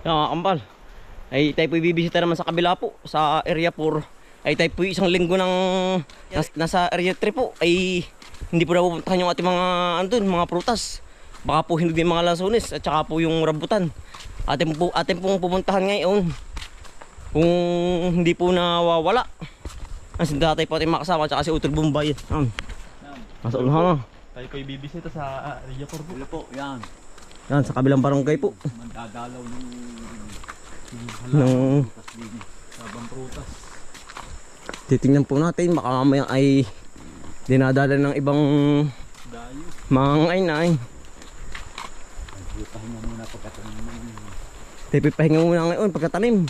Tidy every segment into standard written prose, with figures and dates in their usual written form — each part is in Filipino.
Yan mga kambal. Ay tayo po ibibisita naman sa kabila po, sa area 4. Ay tayo po isang linggo ng nasa area 3 po. Ay hindi po napupuntahan yung ating mga andun, mga prutas. Baka po hindi din mga lansones at saka po yung rambutan. Atin pong pupuntahan ngayon. Kung hindi po nawawala. Ang sindatay po ating makasama at saka si Utol Bombay. Nasa unahan na. Tayo po ibibisita sa area 4 po. Wala po, yan. Yan, sa kabilang barangay po. Mandadalaw ng Ng sabang prutas. titingnan po natin, baka mamaya ay dinadala ng ibang Dayo. mga ngayon. Pahinga muna pagkatanim ng Tayo pahinga muna ngayon pagkatanim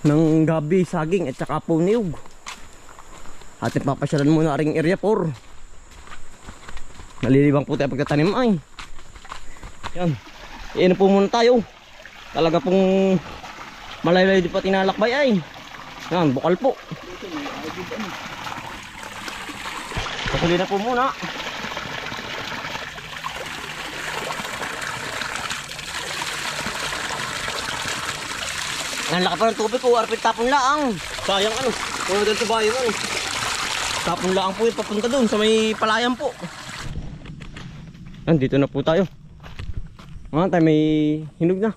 ng gabi, saging at saka po niyog. Ating papasyalan muna ring area 4. Nalilibang po tayo pagkatanim ay. Yan. Iyan po muna tayo. Talaga pong malaylay di pa tinalakbay ay. Yan, bukal po. Pasuli na po muna. Ang laki pa ng tubig ko, arpit tapon laang. Sayang ano, kung doon sa bayan ano. Tapon laang po yung papunta doon sa may palayan po. Dito na po tayo. Mga tayo may hinog na.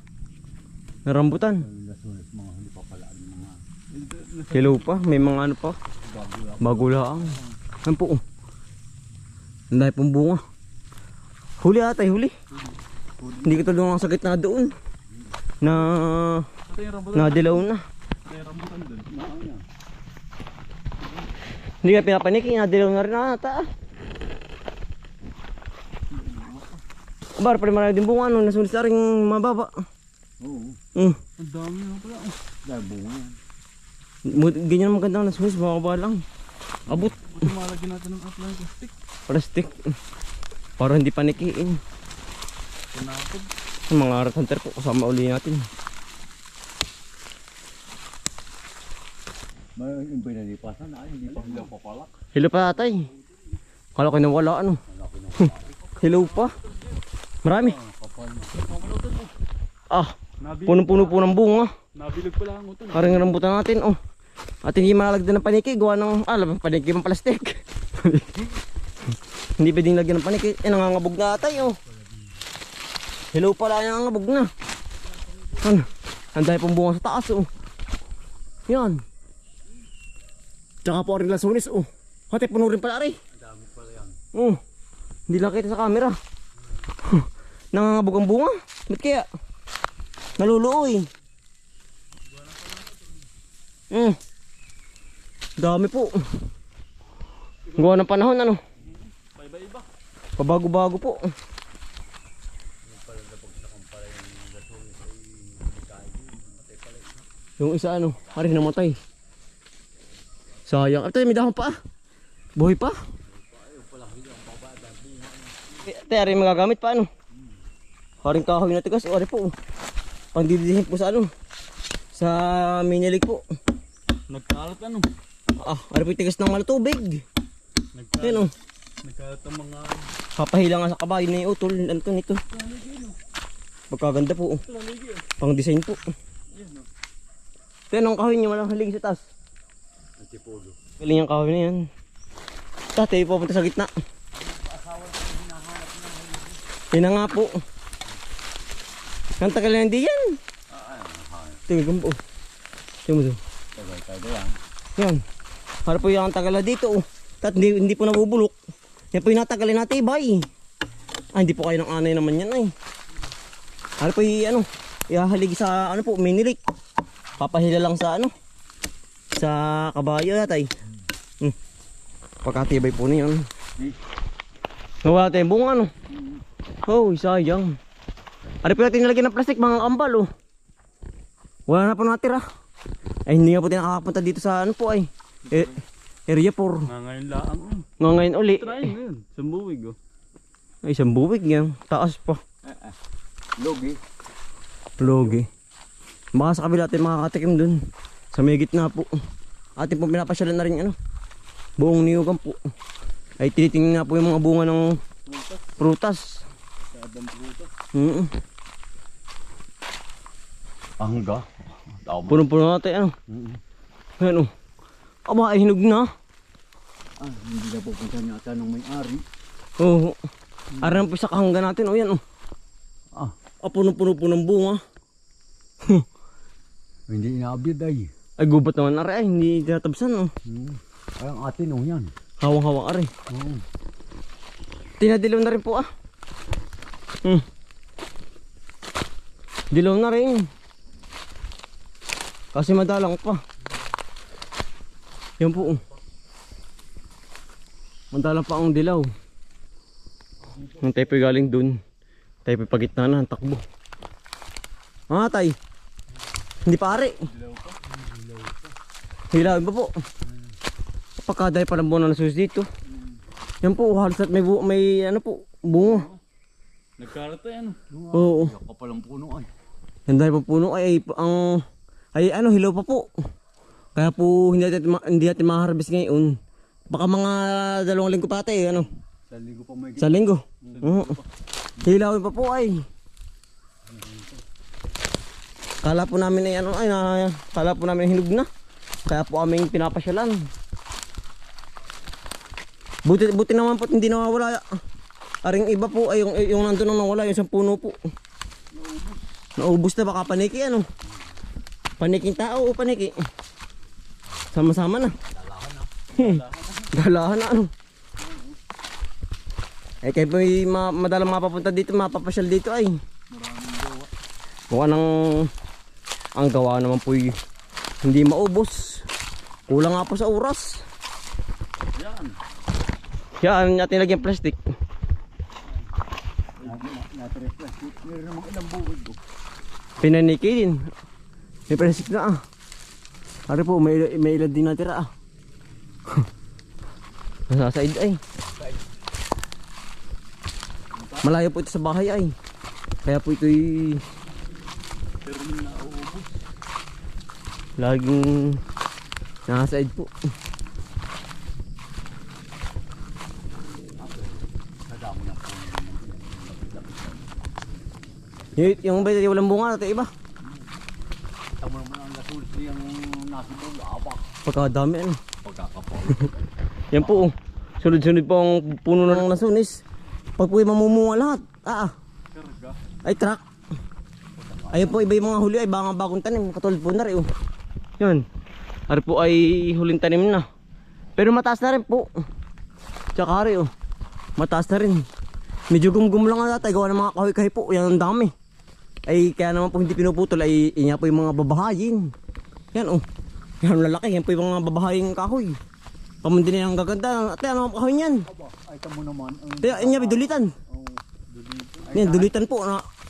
Narambutan. mga hindi pa pala mga Hello pa, may mga ano pa. Bago laang. Ano po? Ang dahil pong bunga. Huli ata, huli. Hindi ko tulungan sa gitna doon. Ito yung rambutan. Nadilaw na. Ito yung rambutan doon. Hindi ka pinapaniki, nadilaw na rin ata. Bar, pala marami din bunga, no? Nasulit sa ring mababa. Oo. Ang dami na pala. Dahil bunga yan. Ganyan naman ganda, nasulit, bababa lang. Abot. Buti malagyan natin ng outline plastic. Plastic. Para hindi panikiin. Pinapod. Yung mga rat hunter po, kasama uli natin. Yung pinalipasan ay hindi pa hilaw papalak. Hello pa tatay. Kala ko nawala ano. Hello pa. Marami. Ah, punong-puno po ng bunga. Nabilog pala ang utol. Parang rambutan natin oh. At hindi malagdan ng paniki, gawa ng paniki ng plastic. Hindi pwedeng lagyan ng paniki. Nangangabog na atay oh. Hello pala, nangangabog na. Ano? Ang dahil pong bunga sa taas oh. Yan. Tsaka po rin lansones oh. Hati puno rin pala rin. Ang dami pala yan. Oh. Hindi lang kita sa camera. Nangangabog ang bunga. Ba't kaya? Naluluoy. Dami po. Gawa ng panahon ano. Iba-iba. Pabago-bago po. Yung isa ano, hari namatay. Sayang. Ito may dahon pa. Buhay pa. Ito hari magagamit pa ano. Haring kahoy na tigas. O hari po. Pangdidihin po sa ano. Sa minilig po. Nagkalat ano? Hari po yung tigas ng malutubig. Yan o. Nagkalat ang mga... Papahila nga sa kabayo na yung utol. Ano to nito? Magkaganda po. Pang design po. Ito yan ang kahoy niya. Walang haligi sa taas. Antipolo. Galing yung kahoy na yan. Tatay pupunta sa gitna. Yan na nga po. Ang tagal na hindi yan. Tingnan po. Tingnan mo to. Tagal yan. Yan. Para po yung tagal na dito. Tat hindi po nabubulok. Yan po yung natagalin natin bay. Hindi po kayo ng anay naman yan ay. Para po yung ano. Ihahaligi sa ano po minilik. Papahila lang sa ano. Sa kabayo natay. Pagkatibay po niyan. Nawala tayong bunga ano. Oh sayang. Ari po natin nilagyan ng plastic mga kambal oh. Wala na po natira. Ay hindi nga po tayo nakakapunta dito sa ano po ay. Area 4. Ngayon laang. Ngayon uli. Try ngayon. Sambuwig oh. Ay isang buwig yan. Taas pa. Logi. Logi. Baka sa kabila tayo makakatikim dun. Sa may gitna po. Atin po pinapasyalan na rin ano. Buong niyugan po. Ay tinitingnan na po yung mga bunga ng prutas. Sabang prutas. Hangga. Tama. Punong-puno natin, ano. Ayan, oh. Aba, ay hinog na. Hindi na pupunta niya ata ng may-ari. Oo. Aram po sa kahangga natin, oh, yan, oh. Ah, Punong-puno po ng bunga. hindi inaabid ay. Ay, gubat naman, are, ay, hindi tinatabsan, oh. Ay, ang atin oh yan. Hawang-hawang, are. Oo. Tinadilaw na rin po, ah. Dilaw na rin. Kasi madalang pa. Yan po, oh. Madalang pa ang dilaw. Yung tayo po galing dun. Tayo po pagitna na ang takbo. Ah, tay. Hindi pare. Hilawin pa po. Pagkaday pa ng buwan na nasus dito. Yan po, halos at may ano po, bunga. Nagkalat ano. Oo. Kapalang puno ay. Yan dahil po puno ay ano, hilaw pa po. Kaya po hindi natin ma-harvest ngayon. Baka mga 2 linggo pa ate, ano. Sa linggo pa may Sa linggo. Oo. Hilawin pa po ay. Kala po namin ay ano, kala po namin hinog na. Kaya po aming pinapasyalan. Buti naman po hindi nawawala. Aring iba po ay yung nandun nang nawala, yung isang puno po. Naubos na, baka paniki ano. Paniking tao o paniki. Sama-sama na. Galahan na ano. Eh kayo po madalang mapapunta dito, mapapasyal dito ay. Mukha nang ang gawa naman po hindi maubos. Kulang nga po sa oras. Yan natin lagyan plastic. meron namang ilang buwid oh. Pinaniki din. May plastic na ah. Ari po, may ilan din natira ah. Nasa side ay. Malayo po ito sa bahay ay. Kaya po ito'y laging nasa side po. Yung ba yung walang bunga natin iba? Tama naman ang lasul siyang nasa doon. Abak. Pagkadami ano. Pagkakapal. Yan po oh. Sunod-sunod po ang puno na ng nasunis. Pag po yung mamumunga lahat. Ay truck. Ayun po iba yung mga huli ay baka bagong tanim. Katulad po na rin oh. Yun. Ari po ay huling tanim na. Pero mataas na rin po. Tsaka rin oh. Mataas na rin. Medyo gumgum lang nga tatay. Gawa ng mga kahoy-kahoy po. Yan ang dami. Ay kaya naman po hindi pinuputol ay inya po yung mga babahayin. Yan oh. Yan lalaki. Yan po yung mga babahaying kahoy. Pamundin na yung gaganda. Ate ano ang kahoy niyan? Ay tamo naman. Kaya inya dulitan. Yan dulitan po.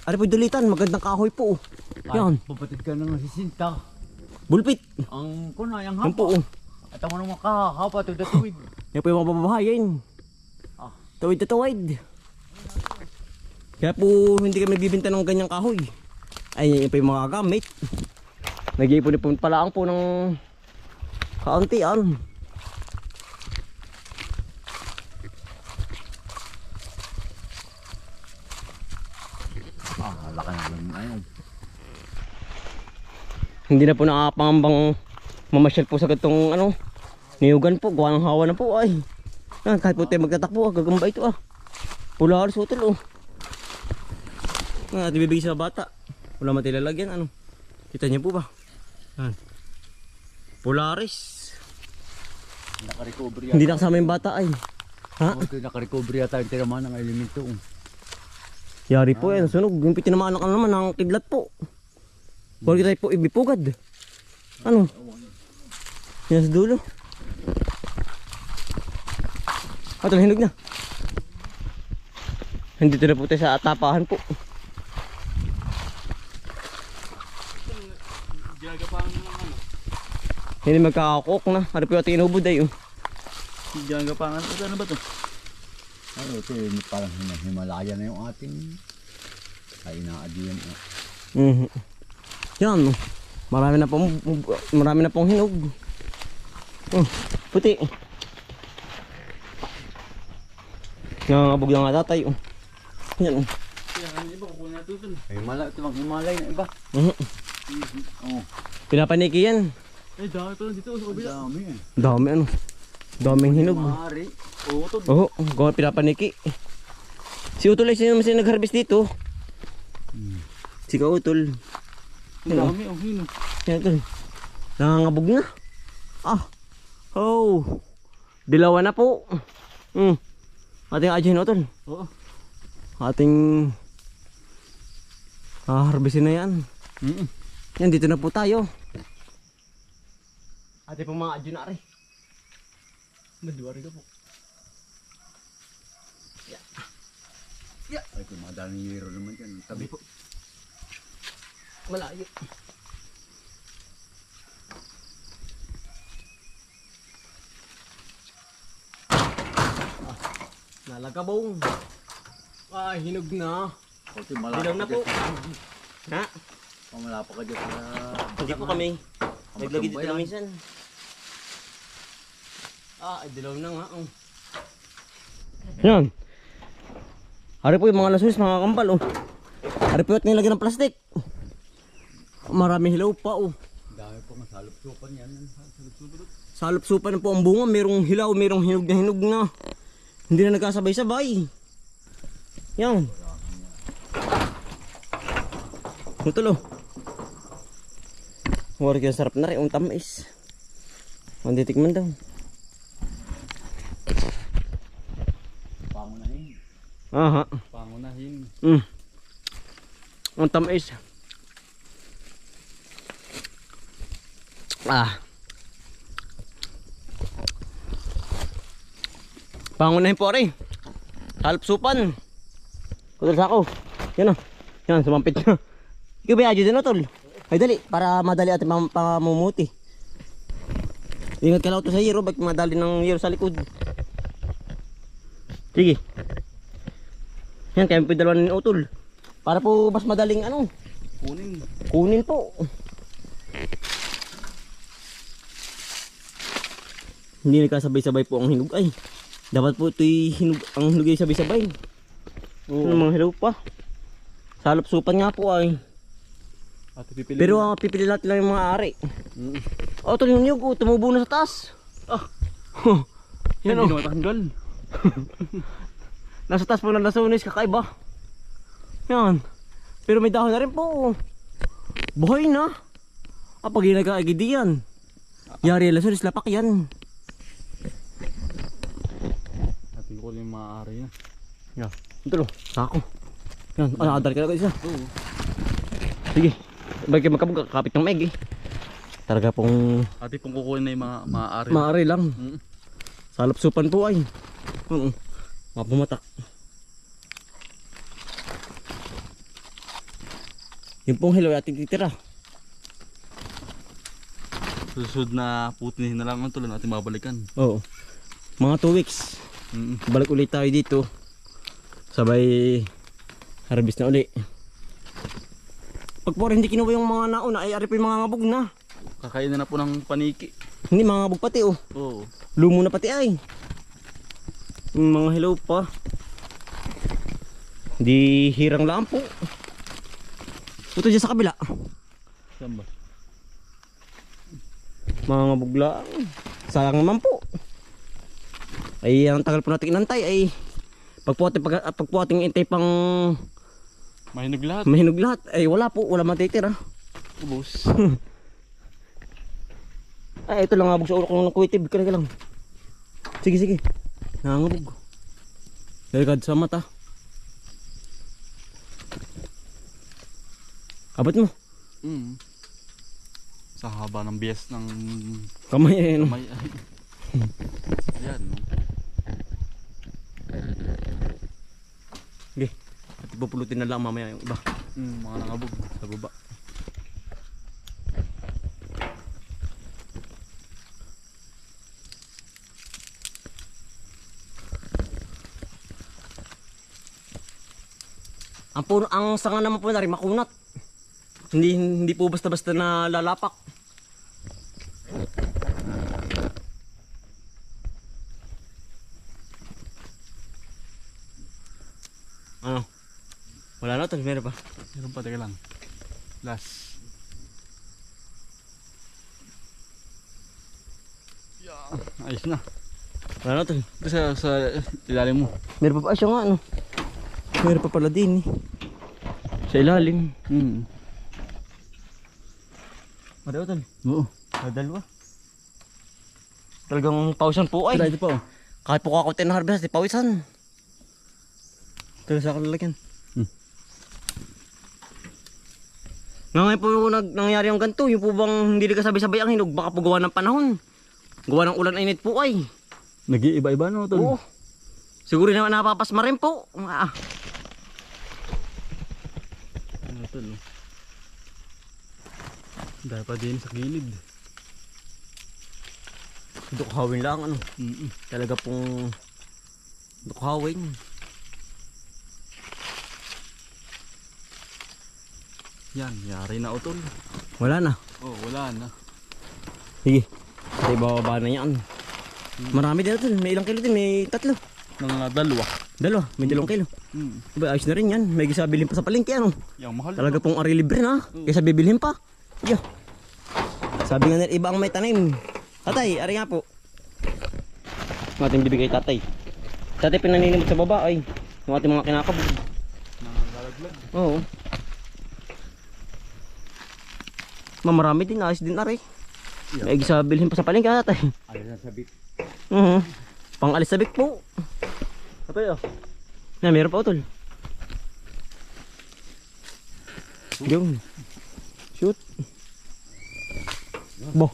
Ari po dulitan. Magandang kahoy po. Yan. Papatid ka ng sisinta. Bulpit. Ang kunay ang Yan po hapa. oh. At tamo naman kahapa to the tuwid. Yan po yung mga babahayin. Tuwid na tuwid. Kaya po hindi kami bibinta ng ganyang kahoy. Ay yan po yung mga gamit. Nag-iipon pala ang po ng kauntian. Laki na lang ayun. Hindi na po nakapangambang mamasyal po sa gatong ano, niyugan po, gawa ng hawa na po ay. Yan, kahit po tayo magtatakbo, gagamba ito ah. Pula halos utol oh. At ibibigay sa bata. Wala matilalagyan ano. Kita niyo po ba? Yan. Polaris. Naka-recover Hindi na kasama yung bata ay. Ha? Ito naka-recover yata yung tiraman ng elemento. Yari po yan, sunog. Yung pitinamaan ka naman ng kidlat po. Huwag tayo po ibipugad. Ano? Yan sa dulo. Ito, hinog na. Hindi na po tayo sa atapahan po. Hindi magkakakok na. Ano po yung ating inubod ay. Diyan gapangan. Ano ba to? Ano ito parang Himalaya na yung ating ay inaadiyan. Yan. Marami na pong hinog. Puti. Nangangabog na nga tatay. Yan. Yan, ano iba kukunin natin dun. Ay Himalaya ito bang Himalaya na iba. Mhm. Oh, Pinapaniki yan. Eh, dami pa lang dito sa kabila. dami eh. Dami ano. Daming hinog. Maaari. Oo, ito. Oo, gawa pinapaniki. Si Utol ay sino naman sila nag-harvest dito? Si Utol. Ang dami, oh, yun. Yan Utol. Nangangabog na. Ah. Oh. Dilawa na po. Ating adyan Utol. Oo. Ating harvestin na yan. Yan, dito na po tayo. Ate pong mga adyan na rin. Maduwari ka po. Ay, kung mga daming yero naman dyan. Tabi po. Malayo. Nalagabong. Ay, hinog na. Okay, Dilaw na po. Ha? Pamala pa ka dyan sa... Hindi po kami. Naglagi dito Matambay na lang. minsan. Ay, dilaw na nga. Yan. Hari po yung mga lasunis, mga kambal. Oh. Hari po yung nilagyan ng plastic. Maraming hilaw pa. Oh. Dami po nga salop-supan yan. Salop-supan. Salop-supan na po ang bunga. Merong hilaw, merong hinog na. Hindi na nagkasabay-sabay. Yan. Ito lo. Huwag yung sarap na rin. Ang tamis. Ang titikman daw. Pangunahin. Aha. Pangunahin. Ang tamis. Pangunahin po rin. Salop-supan. Kutol sa ako. Yan o. Yan, sumampit na. Ikaw ba din o tol? Ay dali, para madali ating pamumuti. Ingat ka lang ito sa hero, ba't madali ng hero sa likod. Sige. Yan, kaya po dalawa ng utol. Para po mas madaling ano, Kunin. kunin po. Hindi nagkasabay-sabay po ang hinog ay. Dapat po ito'y hinog, ang hinog ay sabay-sabay. Ano mga hilaw pa. Salop-supan nga po ay. At pipili. Pero pipili natin lang yung mga ari. Oh, ito yung niyog, oh, tumubo na sa taas. Yan Hindi oh. na matanggal. Nasa taas po ng lasunis, kakaiba. Yan. Pero may dahon na rin po. Buhay na. Pag yung nagkaagidi yan. Yari yung lasunis, lapak yan. Ating kunin yung maaari na. Yan. Ito lo, sako. Yan, adar ka na isa. Oo. Sige. Balik kayo magkabog, kakapit ng meg eh. Talaga pong Ating pong kukunin na yung mga maaari. maaari lang. Mm. Salop-supan po ay. Mga pumatak. Yung pong hilaw ating titira. Susunod na putinihin na lang ang tuloy natin babalikan. Oo. Mga 2 weeks. Balik ulit tayo dito. Sabay harvest na uli. Pag po rin hindi kinuha yung mga nauna ay ari pa yung mga ngabog na. Kakainin na po ng paniki. Hindi mga ngabog pati oh. Oo. Lumo na pati ay. Yung mga hilaw pa. Di hirang lang po. Ito dyan sa kabila. Saan ba? Mga ngabog lang. Sayang naman po. Ay ang tagal po natin inantay ay pag po ating intay pang Mahinog lahat. mahinog lahat ay wala po, wala matitira. Ubus. Ay ito lang ngabog sa ulo ko ng kuwitib. Kaya lang. Sige sige. Nangabog. Delikad sa mata. Abot mo. Sa haba ng bias ng Kamay ay ano. kamay. Ayan. No? Sige. At ipupulutin na lang mamaya yung iba. Mga nangabog sa baba. Ang puno, ang sanga naman po na rin makunat. Hindi po basta-basta na lalapak. Ano? Wala na ito, meron pa. Meron pa, teka lang. Last. Ayos na. Wala na tol. Ito sa ilalim mo. Meron pa pa siya nga ano. Meron pa pala din eh. Sa ilalim. Madalo tol. Oo. Dalawa. Talagang pawisan po ay. Tara, ito pa oh. Kahit po kakunti ng harvest, di pawisan. Ito sa kalalagyan. Ngayon po nangyari ang ganito, yung po bang hindi nagkasabay-sabay ang hinog, baka po gawa ng panahon. Gawa ng ulan init po ay. Nag-iiba-iba no tol. Oo. Siguro naman napapasma rin po. Ano tol? Dahil pa din sa gilid. Dukhawin lang ano. Talaga pong dukhawin. Yan, yari na utol. Wala na. Oh, wala na. Sige. Kasi bababa na yan. Marami din ito. May ilang kilo din. May 3. Ng dalawa. Dalawa. May 2 kilo. Diba, ayos na rin yan. May gisabilin pa sa palengke ano. Yang mahal. Talaga pong ari libre na. Kaysa bibilhin pa. Yeah. Sabi nga nila iba ang may tanim. Tatay, ari nga po. Yung ating bibigay tatay. Tatay pinaninimot sa baba ay. Yung ating mga kinakabog. Nangalaglag. Oo. Marami din, ayos din ari. May gisabilhin pa sa palengke tatay. Alis na sabit. Pang alis sabik po. Tatay oh. Na, meron pa utol. Yung. Shoot. Bo.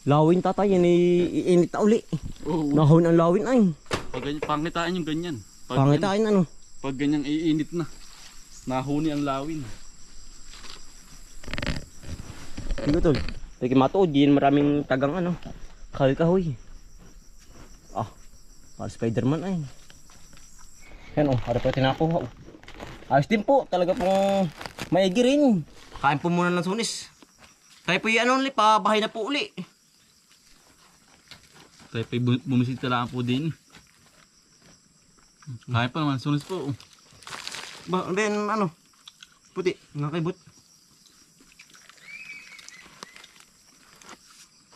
Lawin tatay, yan iinit na uli. Oo. Nahon ang lawin ay. Pag ganyan, pangitain yung ganyan. Pangitain ano. Pag ganyang iinit na. Nahuni ang lawin. Sige tol. Pwede matuod, yun maraming tagang ano. Kahoy-kahoy. Ah. Para Spiderman ay. Yan oh, harap pa tinakuha oh. Ayos din po, talaga pong maigi rin. Kain po muna ng sunis. Tayo po yung ano ulit, pabahay na po uli. Tayo pa bumisita lang po din. Kaya pa naman, sunis po. Ba, ben ano? Puti, nakakibot.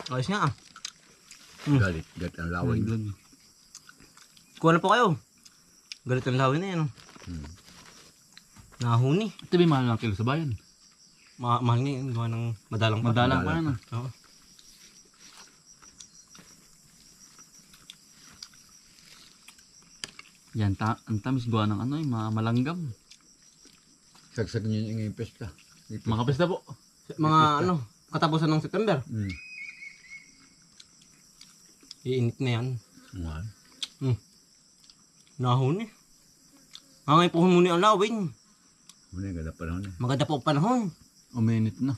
Ayos nga ah. Galit ang laway. Kuha na po kayo. Galit ang lawin na yan oh. Nahuni. Ito ba mahal ng kilo sa bayan? Mahal nga yun, gawa ng madalang pa. Madalang pa yan. Oo. Yan, ang tamis gawa ng ano, malanggam. Sagsag niyo yung pesta. Makapista po. Mga ano, katapusan ng September. Iinit na yan. Nahuni. Ngayon po humuni ang lawin. Muna yung ganda panahon eh. Maganda po ang panahon. Uminit na.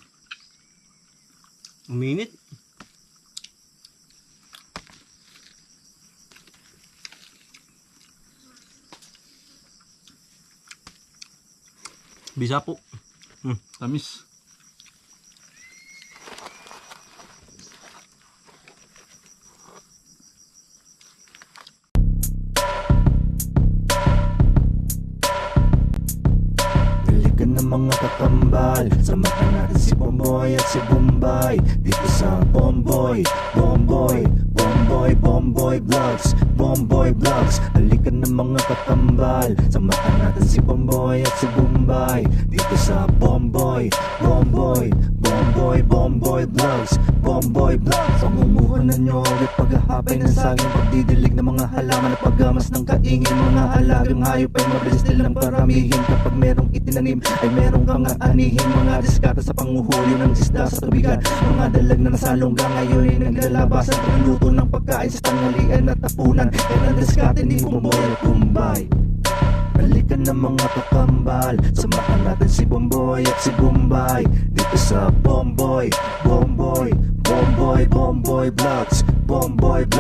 Uminit. Bisa po. Tamis. Dalikan ng mga kakambal, samahan natin si Bomboy at si Bombay dito sa Bomboy, Bomboy, Bomboy, Bomboy Vlogs, Bomboy Vlogs. Dalikan ng mga kakambal, samahan natin si Bomboy at si Bombay dito sa Bomboy, Bomboy, Bomboy, Bomboy Vlogs, Bomboy Vlogs. Pangumuhanan nyo ulit paghahapay ng saging, pagdidilig ng mga halaman at paggamas ng kaingin. Mga alagang hayop ay mabilis nilang paramihin. Kapag merong itinanim ay merong kang aanihin. Mga diskata sa panguhuli ng isda sa tubigan, mga dalag na nasalongga ngayon ay naglalabasan. Pagluto ng pagkain sa tanghalian at tapunan, yan ang diskate ni Bomboy at Bombay. Balikan ng mga kakambal, samahan natin si Bomboy at si Bombay dito sa Bomboy, Bomboy, Bomboy, Bomboy Vlogs, Bomboy Vlogs.